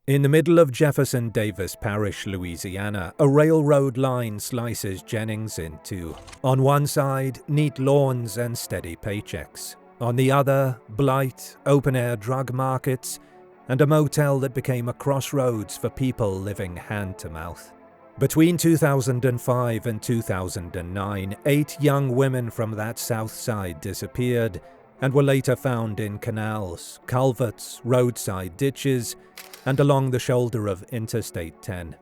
In the middle of Jefferson Davis Parish, Louisiana, a railroad line slices Jennings in two. On one side, neat lawns and steady paychecks. On the other, blight, open-air drug markets, and a motel that became a crossroads for people living hand-to-mouth. Between 2005 and 2009, 8 young women from that south side disappeared and were later found in canals, culverts, roadside ditches, and along the shoulder of Interstate 10.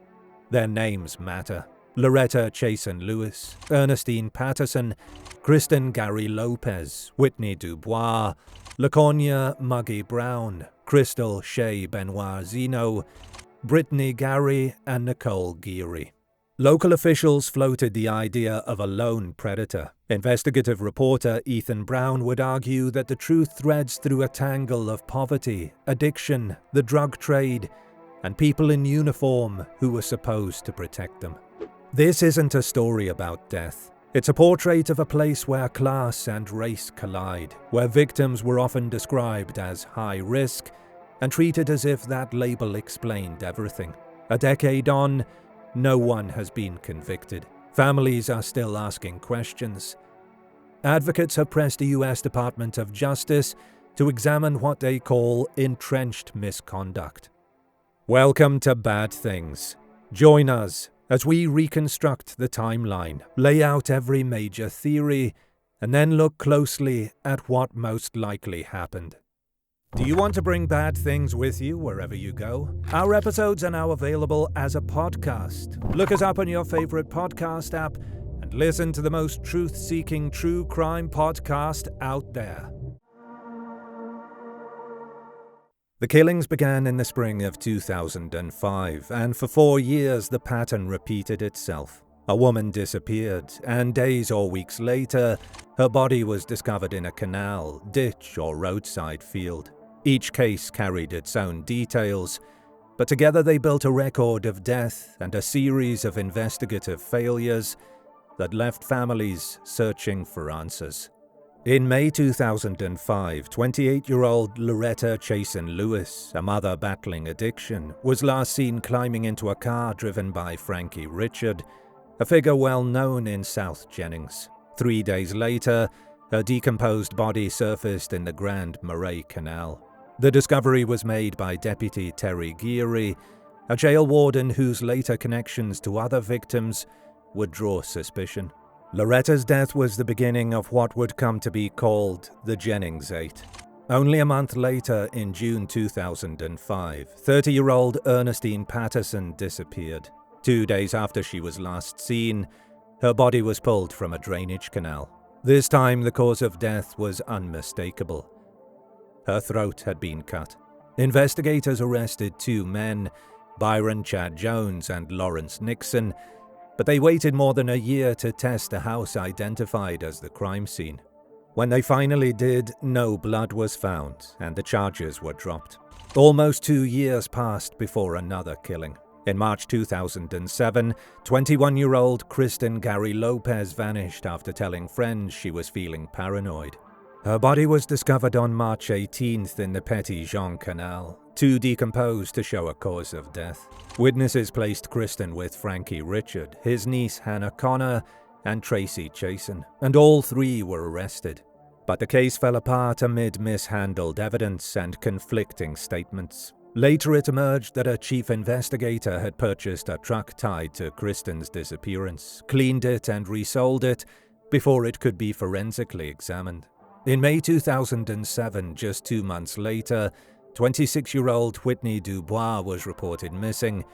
Their names matter. Loretta Chasen Lewis, Ernestine Patterson, Kristen Gary Lopez, Whitney Dubois, Laconia Muggy Brown, Crystal Shea Benoit Zeno, Brittany Gary, and Nicole Geary. Local officials floated the idea of a lone predator. Investigative reporter Ethan Brown would argue that the truth threads through a tangle of poverty, addiction, the drug trade, and people in uniform who were supposed to protect them. This isn't a story about death. It's a portrait of a place where class and race collide, where victims were often described as high risk and treated as if that label explained everything. A decade on, no one has been convicted. Families are still asking questions. Advocates have pressed the U.S. Department of Justice to examine what they call entrenched misconduct. Welcome to Bad Things. Join us as we reconstruct the timeline, lay out every major theory, and then look closely at what most likely happened. Do you want to bring bad things with you wherever you go? Our episodes are now available as a podcast. Look us up on your favorite podcast app and listen to the most truth-seeking true crime podcast out there. The killings began in the spring of 2005, and for 4 years the pattern repeated itself. A woman disappeared, and days or weeks later, her body was discovered in a canal, ditch, or roadside field. Each case carried its own details, but together they built a record of death and a series of investigative failures that left families searching for answers. In May 2005, 28-year-old Loretta Chasen Lewis, a mother battling addiction, was last seen climbing into a car driven by Frankie Richard, a figure well known in South Jennings. 3 days later, her decomposed body surfaced in the Grand Marais Canal. The discovery was made by Deputy Terry Geary, a jail warden whose later connections to other victims would draw suspicion. Loretta's death was the beginning of what would come to be called the Jennings 8. Only a month later, in June 2005, 30-year-old Ernestine Patterson disappeared. 2 days after she was last seen, her body was pulled from a drainage canal. This time, the cause of death was unmistakable. Her throat had been cut. Investigators arrested 2 men, Byron Chad Jones and Lawrence Nixon, but they waited more than a year to test the house identified as the crime scene. When they finally did, no blood was found, and the charges were dropped. Almost 2 years passed before another killing. In March 2007, 21-year-old Kristen Gary Lopez vanished after telling friends she was feeling paranoid. Her body was discovered on March 18th in the Petit Jean Canal, too decomposed to show a cause of death. Witnesses placed Kristen with Frankie Richard, his niece Hannah Connor, and Tracy Chasen, and all 3 were arrested. But the case fell apart amid mishandled evidence and conflicting statements. Later it emerged that a chief investigator had purchased a truck tied to Kristen's disappearance, cleaned it and resold it before it could be forensically examined. In May 2007, just 2 months later, 26-year-old Whitney Dubois was reported missing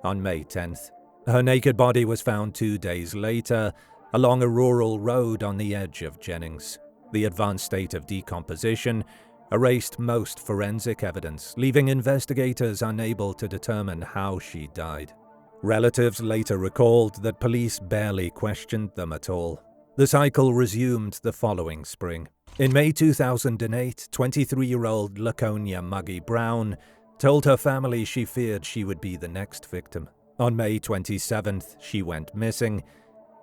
on May 10th. Her naked body was found 2 days later along a rural road on the edge of Jennings. The advanced state of decomposition erased most forensic evidence, leaving investigators unable to determine how she died. Relatives later recalled that police barely questioned them at all. The cycle resumed the following spring. In May 2008, 23-year-old Laconia Muggy Brown told her family she feared she would be the next victim. On May 27th, she went missing,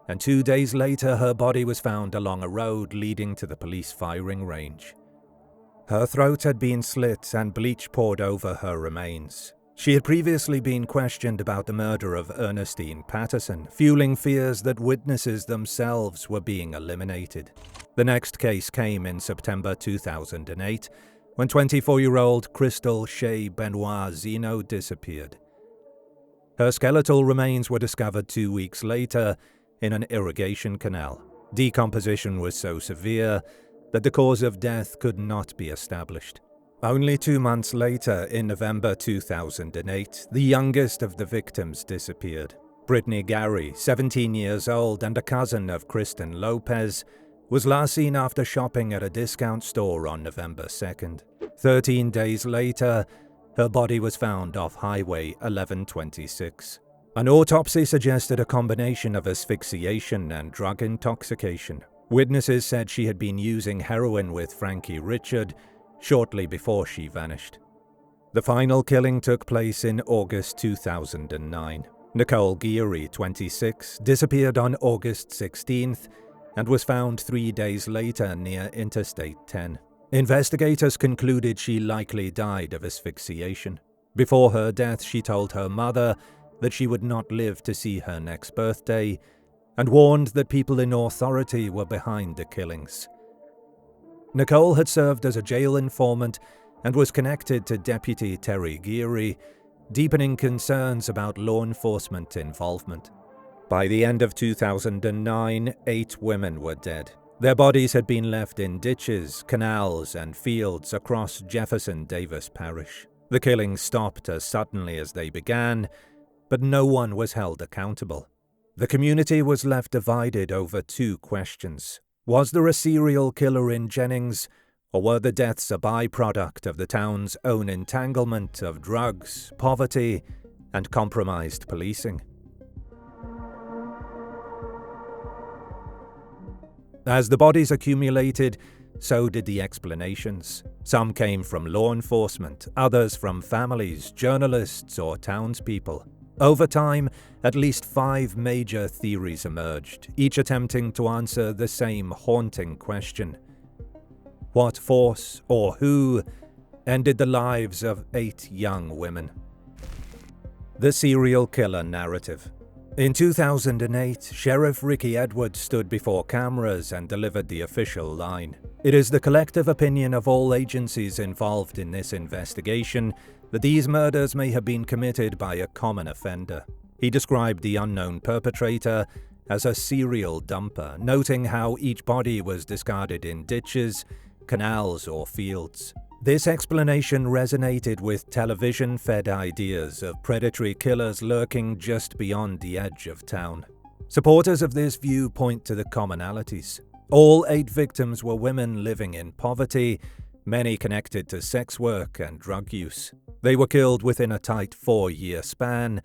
and 2 days later her body was found along a road leading to the police firing range. Her throat had been slit and bleach poured over her remains. She had previously been questioned about the murder of Ernestine Patterson, fueling fears that witnesses themselves were being eliminated. The next case came in September 2008, when 24-year-old Crystal Shea Benoit Zeno disappeared. Her skeletal remains were discovered 2 weeks later in an irrigation canal. Decomposition was so severe that the cause of death could not be established. Only 2 months later, in November 2008, the youngest of the victims disappeared. Brittany Gary, 17 years old and a cousin of Kristen Lopez, was last seen after shopping at a discount store on November 2nd. 13 days later, her body was found off Highway 1126. An autopsy suggested a combination of asphyxiation and drug intoxication. Witnesses said she had been using heroin with Frankie Richard shortly before she vanished. The final killing took place in August 2009. Nicole Geary, 26, disappeared on August 16th and was found 3 days later near Interstate 10. Investigators concluded she likely died of asphyxiation. Before her death, she told her mother that she would not live to see her next birthday and warned that people in authority were behind the killings. Nicole had served as a jail informant and was connected to Deputy Terry Geary, deepening concerns about law enforcement involvement. By the end of 2009, 8 women were dead. Their bodies had been left in ditches, canals, and fields across Jefferson Davis Parish. The killings stopped as suddenly as they began, but no one was held accountable. The community was left divided over 2 questions. Was there a serial killer in Jennings, or were the deaths a byproduct of the town's own entanglement of drugs, poverty, and compromised policing? As the bodies accumulated, so did the explanations. Some came from law enforcement, others from families, journalists, or townspeople. Over time, at least 5 major theories emerged, each attempting to answer the same haunting question. What force, or who, ended the lives of 8 young women? The serial killer narrative. In 2008, Sheriff Ricky Edwards stood before cameras and delivered the official line. It is the collective opinion of all agencies involved in this investigation that these murders may have been committed by a common offender. He described the unknown perpetrator as a serial dumper, noting how each body was discarded in ditches, canals, or fields. This explanation resonated with television-fed ideas of predatory killers lurking just beyond the edge of town. Supporters of this view point to the commonalities. All 8 victims were women living in poverty, many connected to sex work and drug use. They were killed within a tight 4-year span,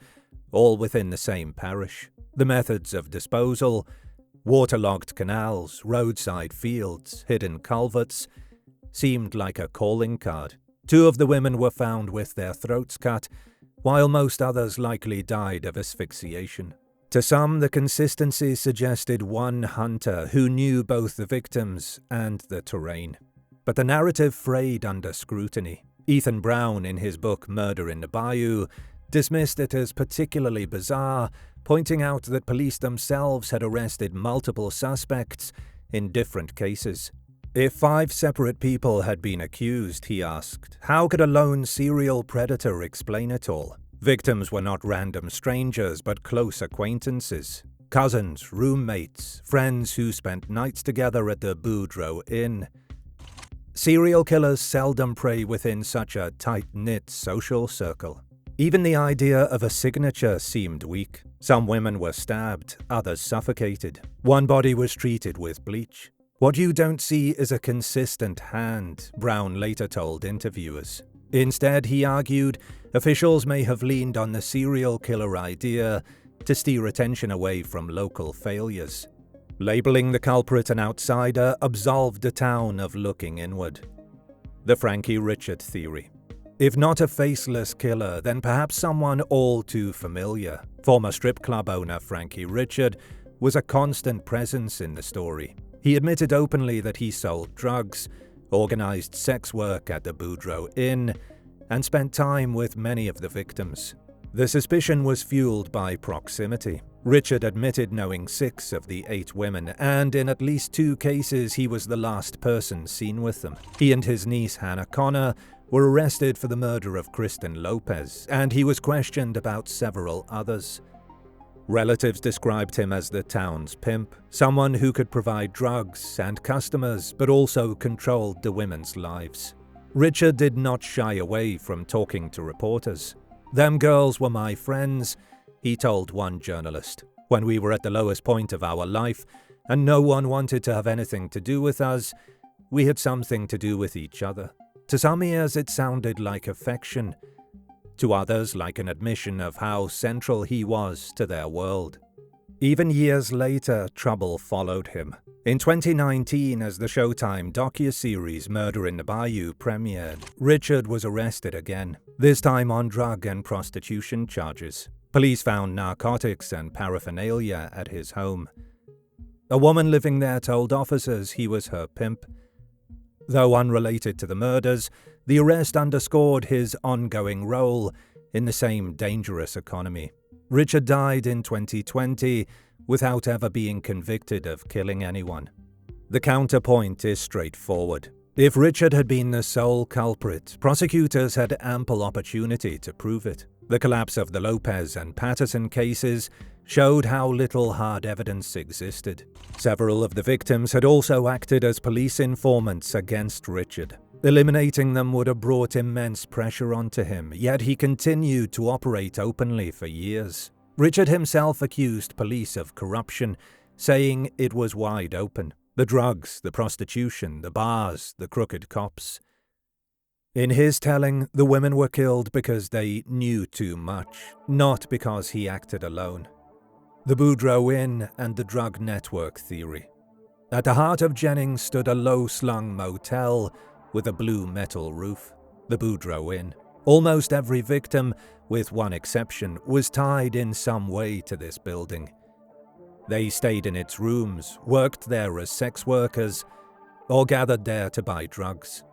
all within the same parish. The methods of disposal: waterlogged canals, roadside fields, hidden culverts, seemed like a calling card. 2 of the women were found with their throats cut, while most others likely died of asphyxiation. To some, the consistency suggested one hunter who knew both the victims and the terrain. But the narrative frayed under scrutiny. Ethan Brown, in his book Murder in the Bayou, dismissed it as particularly bizarre, pointing out that police themselves had arrested multiple suspects in different cases. If 5 separate people had been accused, he asked, how could a lone serial predator explain it all? Victims were not random strangers, but close acquaintances. Cousins, roommates, friends who spent nights together at the Boudreaux Inn. Serial killers seldom prey within such a tight-knit social circle. Even the idea of a signature seemed weak. Some women were stabbed, others suffocated. One body was treated with bleach. What you don't see is a consistent hand, Brown later told interviewers. Instead, he argued, officials may have leaned on the serial killer idea to steer attention away from local failures. Labeling the culprit an outsider absolved the town of looking inward. The Frankie Richard theory. If not a faceless killer, then perhaps someone all too familiar. Former strip club owner Frankie Richard was a constant presence in the story. He admitted openly that he sold drugs, organized sex work at the Boudreaux Inn, and spent time with many of the victims. The suspicion was fueled by proximity. Richard admitted knowing 6 of the 8 women, and in at least 2 cases he was the last person seen with them. He and his niece Hannah Connor were arrested for the murder of Kristen Lopez, and he was questioned about several others. Relatives described him as the town's pimp, someone who could provide drugs and customers but also controlled the women's lives. Richard did not shy away from talking to reporters. "Them girls were my friends," he told one journalist. "When we were at the lowest point of our life and no one wanted to have anything to do with us, we had something to do with each other. To some ears it sounded like affection, to others like an admission of how central he was to their world." Even years later, trouble followed him. In 2019, as the Showtime docuseries Murder in the Bayou premiered, Richard was arrested again, this time on drug and prostitution charges. Police found narcotics and paraphernalia at his home. A woman living there told officers he was her pimp. Though unrelated to the murders, the arrest underscored his ongoing role in the same dangerous economy. Richard died in 2020 without ever being convicted of killing anyone. The counterpoint is straightforward. If Richard had been the sole culprit, prosecutors had ample opportunity to prove it. The collapse of the Lopez and Patterson cases showed how little hard evidence existed. Several of the victims had also acted as police informants against Richard. Eliminating them would have brought immense pressure onto him, yet he continued to operate openly for years. Richard himself accused police of corruption, saying it was wide open. The drugs, the prostitution, the bars, the crooked cops. In his telling, the women were killed because they knew too much, not because he acted alone. The Boudreaux Inn and the drug network theory. At the heart of Jennings stood a low-slung motel with a blue metal roof, the Boudreaux Inn. Almost every victim, with one exception, was tied in some way to this building. They stayed in its rooms, worked there as sex workers, or gathered there to buy drugs.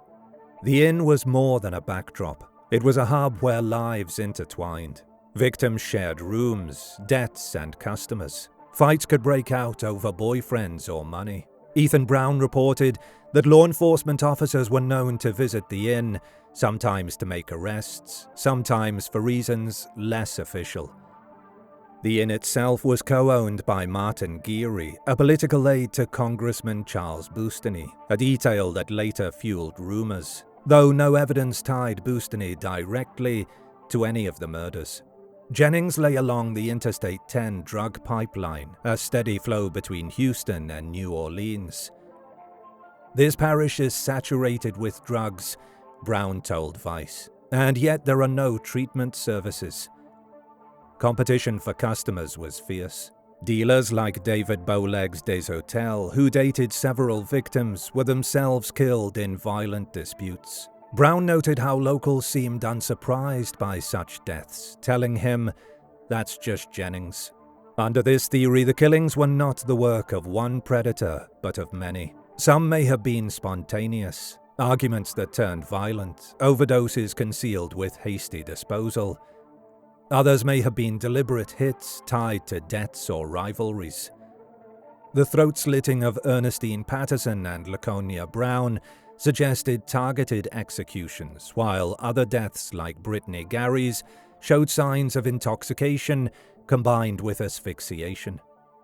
The inn was more than a backdrop. It was a hub where lives intertwined. Victims shared rooms, debts, and customers. Fights could break out over boyfriends or money. Ethan Brown reported that law enforcement officers were known to visit the inn, sometimes to make arrests, sometimes for reasons less official. The inn itself was co-owned by Martin Geary, a political aide to Congressman Charles Boustany, a detail that later fueled rumors, though no evidence tied Boustany directly to any of the murders. Jennings lay along the Interstate 10 drug pipeline, a steady flow between Houston and New Orleans. This parish is saturated with drugs, Brown told Vice, and yet there are no treatment services. Competition for customers was fierce. Dealers like David Bowlegs des Hotels, who dated several victims, were themselves killed in violent disputes. Brown noted how locals seemed unsurprised by such deaths, telling him, "That's just Jennings." Under this theory, the killings were not the work of one predator, but of many. Some may have been spontaneous, arguments that turned violent, overdoses concealed with hasty disposal. Others may have been deliberate hits tied to debts or rivalries. The throat-slitting of Ernestine Patterson and Laconia Brown suggested targeted executions, while other deaths like Brittany Gary's showed signs of intoxication combined with asphyxiation.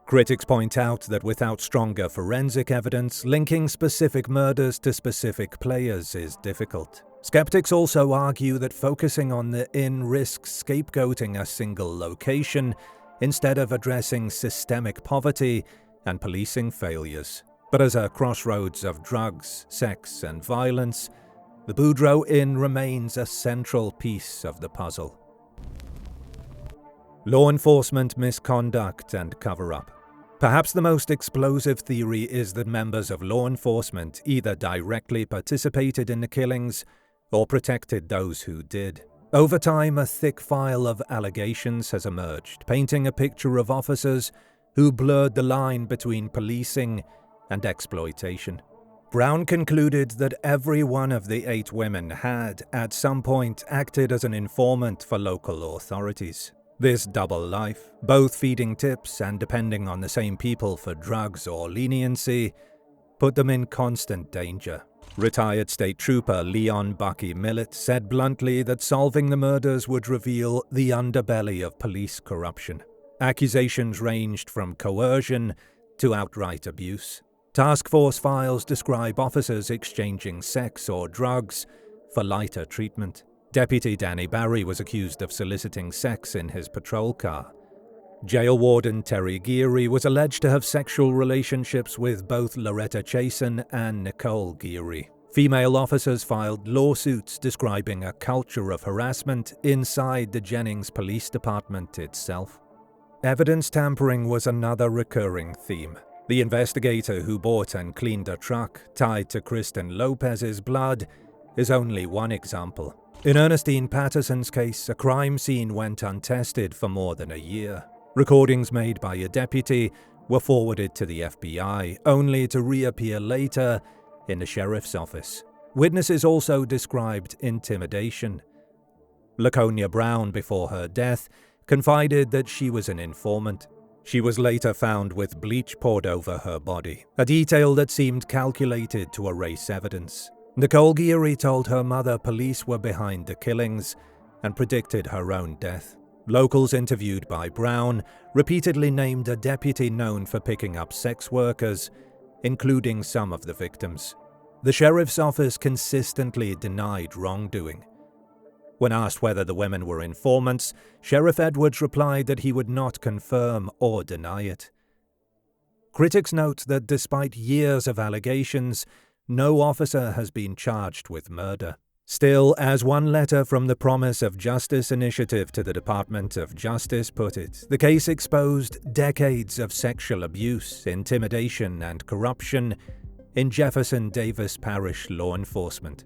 Critics point out that without stronger forensic evidence, linking specific murders to specific players is difficult. Skeptics also argue that focusing on the inn risks scapegoating a single location instead of addressing systemic poverty and policing failures. But as a crossroads of drugs, sex, and violence, the Boudreaux Inn remains a central piece of the puzzle. Law enforcement misconduct and cover-up. Perhaps the most explosive theory is that members of law enforcement either directly participated in the killings or protected those who did. Over time, a thick file of allegations has emerged, painting a picture of officers who blurred the line between policing and exploitation. Brown concluded that every one of the 8 women had, at some point, acted as an informant for local authorities. This double life, both feeding tips and depending on the same people for drugs or leniency, put them in constant danger. Retired state trooper Leon Bucky Millett said bluntly that solving the murders would reveal the underbelly of police corruption. Accusations ranged from coercion to outright abuse. Task force files describe officers exchanging sex or drugs for lighter treatment. Deputy Danny Barry was accused of soliciting sex in his patrol car. Jail warden Terry Geary was alleged to have sexual relationships with both Loretta Chasen and Nicole Geary. Female officers filed lawsuits describing a culture of harassment inside the Jennings Police Department itself. Evidence tampering was another recurring theme. The investigator who bought and cleaned a truck tied to Kristen Lopez's blood is only one example. In Ernestine Patterson's case, a crime scene went untested for more than a year. Recordings made by a deputy were forwarded to the FBI, only to reappear later in the sheriff's office. Witnesses also described intimidation. Laconia Brown, before her death, confided that she was an informant. She was later found with bleach poured over her body, a detail that seemed calculated to erase evidence. Nicole Geary told her mother police were behind the killings and predicted her own death. Locals interviewed by Brown repeatedly named a deputy known for picking up sex workers, including some of the victims. The sheriff's office consistently denied wrongdoing. When asked whether the women were informants, Sheriff Edwards replied that he would not confirm or deny it. Critics note that despite years of allegations, no officer has been charged with murder. Still, as one letter from the Promise of Justice initiative to the Department of Justice put it, the case exposed decades of sexual abuse, intimidation, and corruption in Jefferson Davis Parish law enforcement.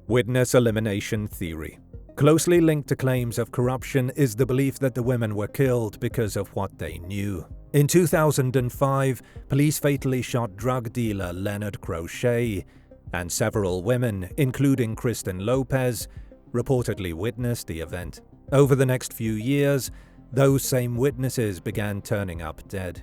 Witness elimination theory. Closely linked to claims of corruption is the belief that the women were killed because of what they knew. In 2005, police fatally shot drug dealer Leonard Crochet, and several women, including Kristen Lopez, reportedly witnessed the event. Over the next few years, those same witnesses began turning up dead.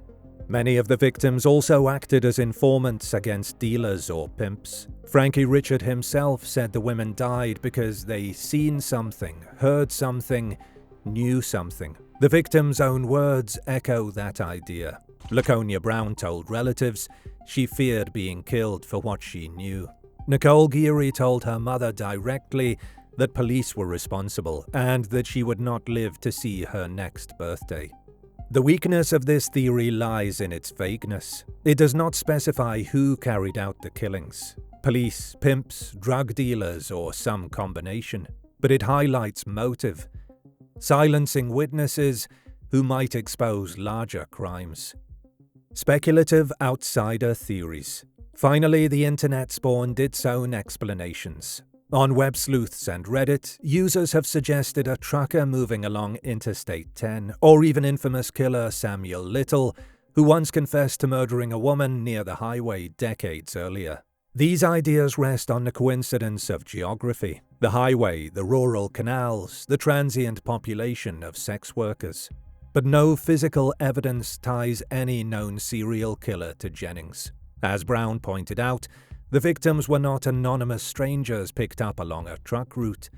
Many of the victims also acted as informants against dealers or pimps. Frankie Richard himself said the women died because they seen something, heard something, knew something. The victims' own words echo that idea. Laconia Brown told relatives she feared being killed for what she knew. Nicole Geary told her mother directly that police were responsible and that she would not live to see her next birthday. The weakness of this theory lies in its vagueness. It does not specify who carried out the killings. Police, pimps, drug dealers, or some combination. But it highlights motive, silencing witnesses who might expose larger crimes. Speculative outsider theories. Finally, the internet spawned its own explanations. On web sleuths and Reddit, users have suggested a trucker moving along Interstate 10, or even infamous killer Samuel Little, who once confessed to murdering a woman near the highway decades earlier. These ideas rest on the coincidence of geography: the highway, the rural canals, the transient population of sex workers. But no physical evidence ties any known serial killer to Jennings. As Brown pointed out, the victims were not anonymous strangers picked up along a truck route.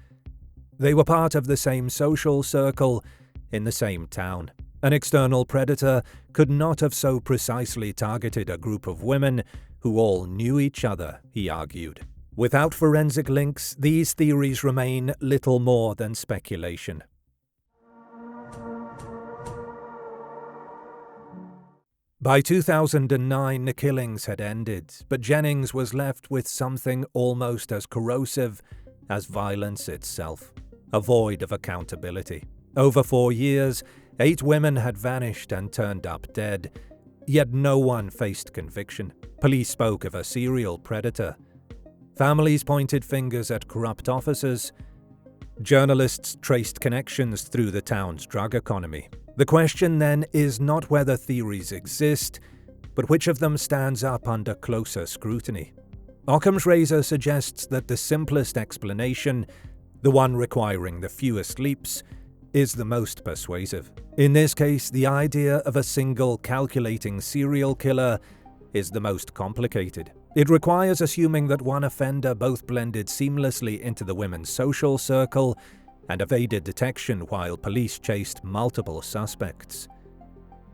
They were part of the same social circle in the same town. An external predator could not have so precisely targeted a group of women who all knew each other, he argued. Without forensic links, these theories remain little more than speculation. By 2009, the killings had ended, but Jennings was left with something almost as corrosive as violence itself: a void of accountability. Over 4 years, 8 women had vanished and turned up dead, yet no one faced conviction. Police spoke of a serial predator. Families pointed fingers at corrupt officers. Journalists traced connections through the town's drug economy. The question then is not whether theories exist, but which of them stands up under closer scrutiny. Occam's razor suggests that the simplest explanation, the one requiring the fewest leaps, is the most persuasive. In this case, the idea of a single calculating serial killer is the most complicated. It requires assuming that one offender both blended seamlessly into the women's social circle and evaded detection while police chased multiple suspects.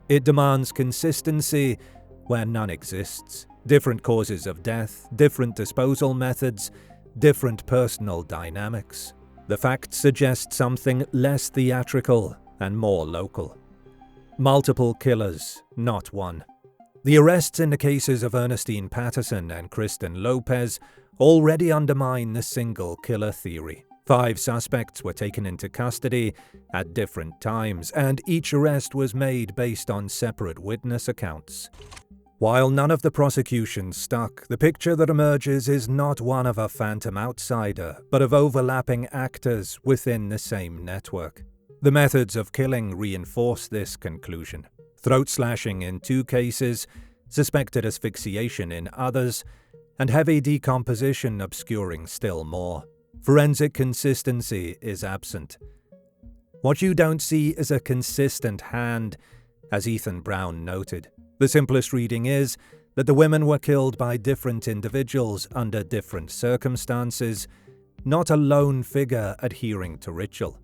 It demands consistency where none exists. Different causes of death, different disposal methods, different personal dynamics. The facts suggest something less theatrical and more local. Multiple killers, not one. The arrests in the cases of Ernestine Patterson and Kristen Lopez already undermine the single killer theory. 5 suspects were taken into custody at different times, and each arrest was made based on separate witness accounts. While none of the prosecutions stuck, the picture that emerges is not one of a phantom outsider, but of overlapping actors within the same network. The methods of killing reinforce this conclusion. Throat slashing in 2 cases, suspected asphyxiation in others, and heavy decomposition obscuring still more. Forensic consistency is absent. What you don't see is a consistent hand, as Ethan Brown noted. The simplest reading is that the women were killed by different individuals under different circumstances, not a lone figure adhering to ritual.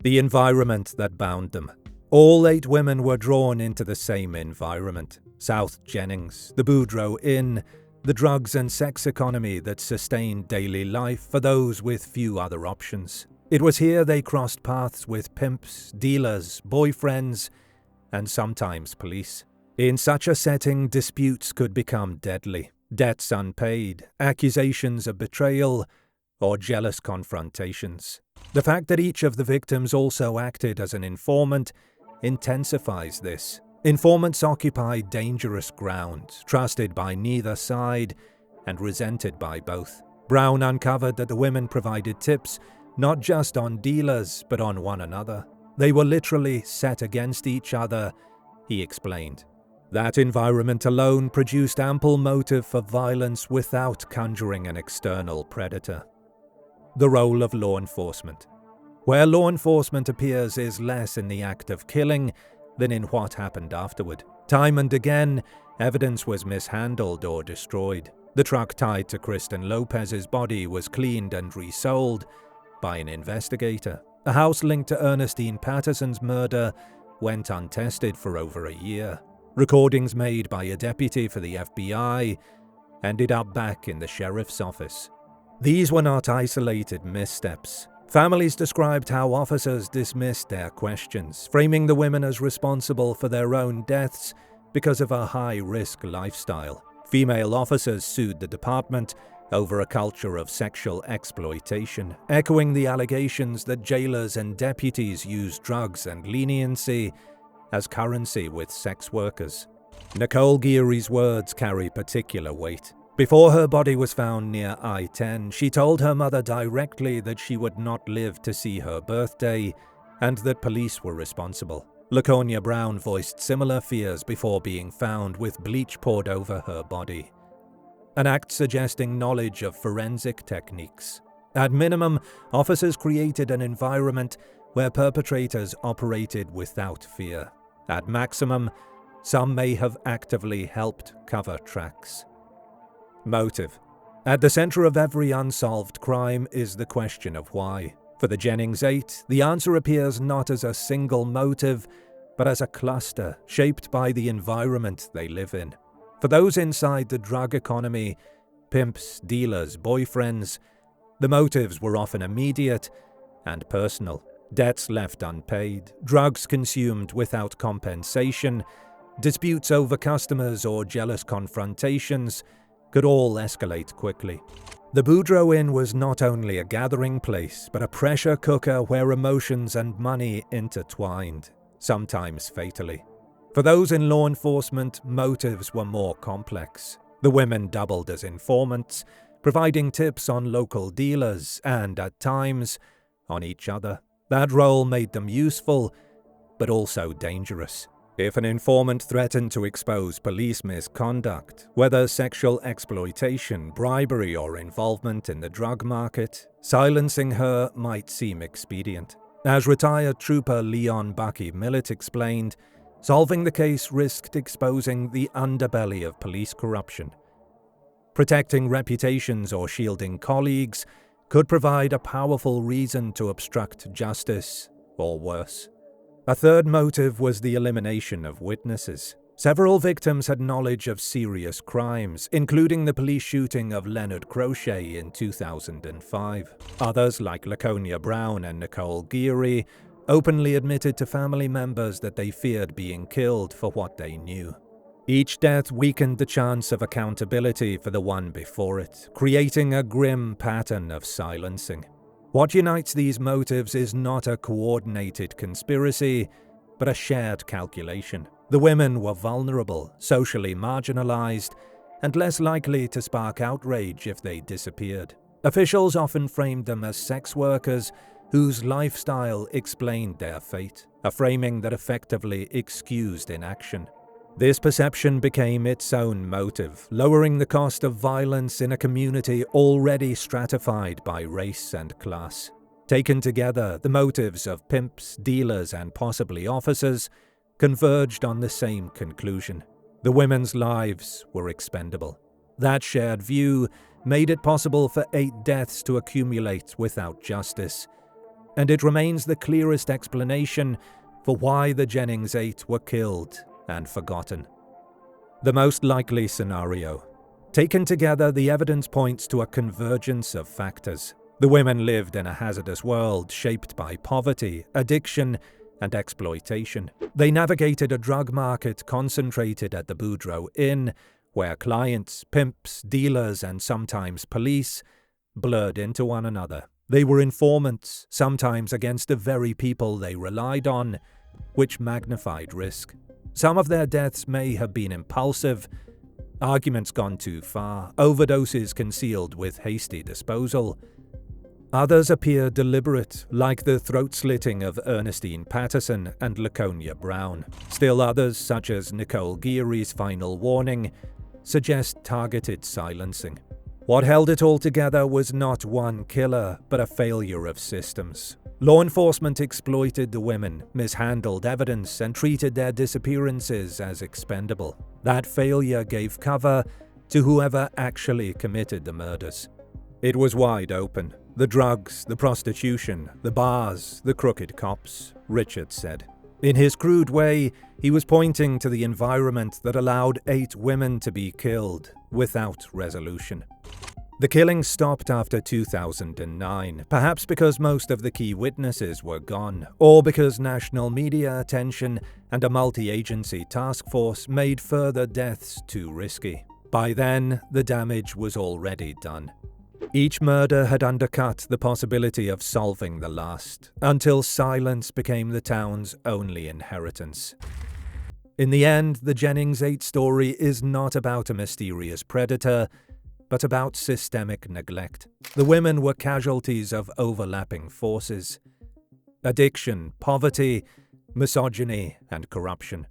The environment that bound them. All 8 women were drawn into the same environment. South Jennings, the Boudreaux Inn, the drugs and sex economy that sustained daily life for those with few other options. It was here they crossed paths with pimps, dealers, boyfriends, and sometimes police. In such a setting, disputes could become deadly. Debts unpaid, accusations of betrayal, or jealous confrontations. The fact that each of the victims also acted as an informant intensifies this. Informants occupy dangerous ground, trusted by neither side and resented by both. Brown uncovered that the women provided tips not just on dealers, but on one another. They were literally set against each other, he explained. That environment alone produced ample motive for violence without conjuring an external predator. The role of law enforcement. Where law enforcement appears is less in the act of killing than in what happened afterward. Time and again, evidence was mishandled or destroyed. The truck tied to Kristen Lopez's body was cleaned and resold by an investigator. A house linked to Ernestine Patterson's murder went untested for over a year. Recordings made by a deputy for the FBI ended up back in the sheriff's office. These were not isolated missteps. Families described how officers dismissed their questions, framing the women as responsible for their own deaths because of a high-risk lifestyle. Female officers sued the department over a culture of sexual exploitation, echoing the allegations that jailers and deputies used drugs and leniency as currency with sex workers. Nicole Geary's words carry particular weight. Before her body was found near I-10, she told her mother directly that she would not live to see her birthday and that police were responsible. Laconia Brown voiced similar fears before being found with bleach poured over her body. An act suggesting knowledge of forensic techniques. At minimum, officers created an environment where perpetrators operated without fear. At maximum, some may have actively helped cover tracks. Motive. At the center of every unsolved crime is the question of why. For the Jennings 8, the answer appears not as a single motive, but as a cluster shaped by the environment they live in. For those inside the drug economy, pimps, dealers, boyfriends, the motives were often immediate and personal. Debts left unpaid, drugs consumed without compensation, disputes over customers or jealous confrontations could all escalate quickly. The Boudreaux Inn was not only a gathering place, but a pressure cooker where emotions and money intertwined, sometimes fatally. For those in law enforcement, motives were more complex. The women doubled as informants, providing tips on local dealers and, at times, on each other. That role made them useful, but also dangerous. If an informant threatened to expose police misconduct, whether sexual exploitation, bribery, or involvement in the drug market, silencing her might seem expedient. As retired trooper Leon Bucky Millett explained, solving the case risked exposing the underbelly of police corruption. Protecting reputations or shielding colleagues could provide a powerful reason to obstruct justice, or worse. A third motive was the elimination of witnesses. Several victims had knowledge of serious crimes, including the police shooting of Leonard Crochet in 2005. Others, like Laconia Brown and Nicole Geary, openly admitted to family members that they feared being killed for what they knew. Each death weakened the chance of accountability for the one before it, creating a grim pattern of silencing. What unites these motives is not a coordinated conspiracy, but a shared calculation. The women were vulnerable, socially marginalized, and less likely to spark outrage if they disappeared. Officials often framed them as sex workers whose lifestyle explained their fate, a framing that effectively excused inaction. This perception became its own motive, lowering the cost of violence in a community already stratified by race and class. Taken together, the motives of pimps, dealers, and possibly officers converged on the same conclusion. The women's lives were expendable. That shared view made it possible for 8 deaths to accumulate without justice, and it remains the clearest explanation for why the Jennings 8 were killed and forgotten. The most likely scenario. Taken together, the evidence points to a convergence of factors. The women lived in a hazardous world shaped by poverty, addiction, and exploitation. They navigated a drug market concentrated at the Boudreaux Inn, where clients, pimps, dealers, and sometimes police blurred into one another. They were informants, sometimes against the very people they relied on, which magnified risk. Some of their deaths may have been impulsive, arguments gone too far, overdoses concealed with hasty disposal. Others appear deliberate, like the throat-slitting of Ernestine Patterson and Laconia Brown. Still others, such as Nicole Geary's final warning, suggest targeted silencing. What held it all together was not one killer, but a failure of systems. Law enforcement exploited the women, mishandled evidence, and treated their disappearances as expendable. That failure gave cover to whoever actually committed the murders. It was wide open. The drugs, the prostitution, the bars, the crooked cops, Richard said. In his crude way, he was pointing to the environment that allowed 8 women to be killed without resolution. The killings stopped after 2009, perhaps because most of the key witnesses were gone, or because national media attention and a multi-agency task force made further deaths too risky. By then, the damage was already done. Each murder had undercut the possibility of solving the last, until silence became the town's only inheritance. In the end, the Jennings 8 story is not about a mysterious predator, but about systemic neglect. The women were casualties of overlapping forces: addiction, poverty, misogyny, and corruption.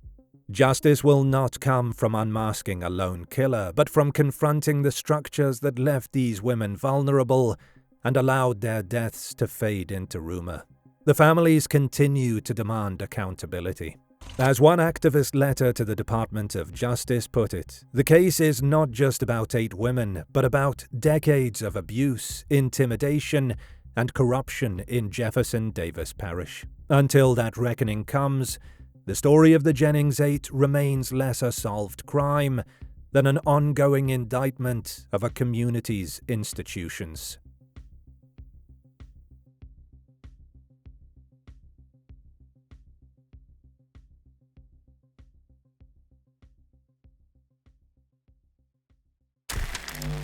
Justice will not come from unmasking a lone killer, but from confronting the structures that left these women vulnerable and allowed their deaths to fade into rumor. The families continue to demand accountability. As one activist letter to the Department of Justice put it, the case is not just about 8 women, but about decades of abuse, intimidation, and corruption in Jefferson Davis Parish. Until that reckoning comes, the story of the Jennings 8 remains less a solved crime than an ongoing indictment of a community's institutions.